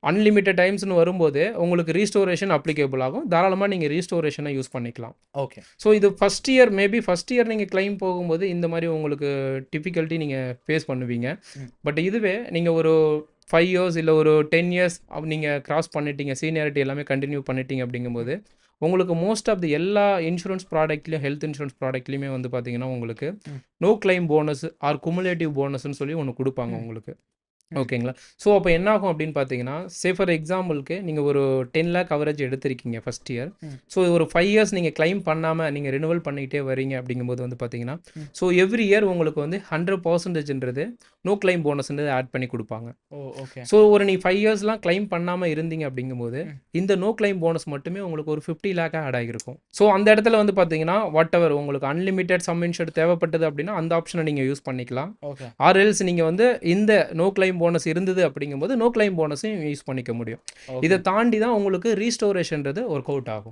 Unlimited டைம்ஸ்னு வரும்போது உங்களுக்கு restoration applicable ஆகும். தாராளமா நீங்க ரீஸ்டோரேஷன யூஸ் பண்ணிக்கலாம். ஓகே. ஸோ இது first year maybe first year நீங்க கிளைம் போகும்போது இந்த மாரி உங்களுக்கு டிஃபிகல்ட்டி நீங்க ஃபேஸ் பண்ணுவீங்க. ம். பட் இதுவே நீங்க ஒரு 5 இயர்ஸ் இல்ல ஒரு 10 இயர்ஸ் நீங்க கிராஸ் பண்ணிட்டீங்க. சீனியாரிட்டி எல்லாமே கன்டின்யூ பண்ணிட்டீங்க அப்படிங்கும்போது, உங்களுக்கு மோஸ்ட் ஆஃப் தி எல்லா இன்சூரன்ஸ் ப்ராடக்ட்லயும் ஹெல்த் இன்சூரன்ஸ் ப்ராடக்ட்லயுமே வந்து பார்த்தீங்கன்னா, உங்களுக்கு ம். No claim bonus or cumulative போனஸ்ன்னு சொல்லி ஒண்ணு குடுப்பாங்க ம். உங்களுக்கு. ம். ஓகேங்களா. ஸோ அப்போ என்ன ஆகும் அப்படின்னு பார்த்தீங்கன்னா, சே ஃபார் எக்ஸாம்பிளுக்கு நீங்க ஒரு 10 லேக் கவரேஜ் எடுத்திருக்கீங்க ஃபர்ஸ்ட் இயர். ம். ஸோ ஒரு 5 இயர்ஸ் நீங்க கிளைம் பண்ணாம நீங்க ரினிவல் பண்ணிக்கிட்டே வரீங்க அப்படிங்கும்போது வந்து பார்த்தீங்கன்னா, ம். ஸோ எவ்ரி இயர் உங்களுக்கு வந்து 100%ன்றது நோ கிளைம் போனஸ்ன்றது ஆட் பண்ணி குடுப்பாங்க. ஓ! ஓகே. ஸோ ஒரு நீ 5 இயர்ஸ்லாம் கிளைம் பண்ணாம இருந்தீங்க அப்படிங்கும்போது, ம். இந்த நோ கிளைம் போனஸ் மட்டுமே உங்களுக்கு ஒரு 50 லேக்கா ஆட் ஆகியிருக்கும். ஸோ அந்த இடத்துல வந்து பார்த்தீங்கன்னா, வாட்டெவர் உங்களுக்கு அன்லிமிட்டட் சம் இன்சூர்ட் தேவைப்பட்டது அப்படின்னா, அந்த ஆப்ஷன நீங்க யூஸ் பண்ணிக்கலாம். ஓகே. ஆர் எல்ஸ் நீங்க வந்து இந்த நோ கிளைம் போனஸ் இருந்தது அப்படிங்கும்போது, நோ கிளைம் போனஸையும் யூஸ் பண்ணிக்க முடியும். ஓகே. இத தாண்டி தான் உங்களுக்கு ரீஸ்டோரேஷன்றது ஒர்க் அவுட் ஆகும்.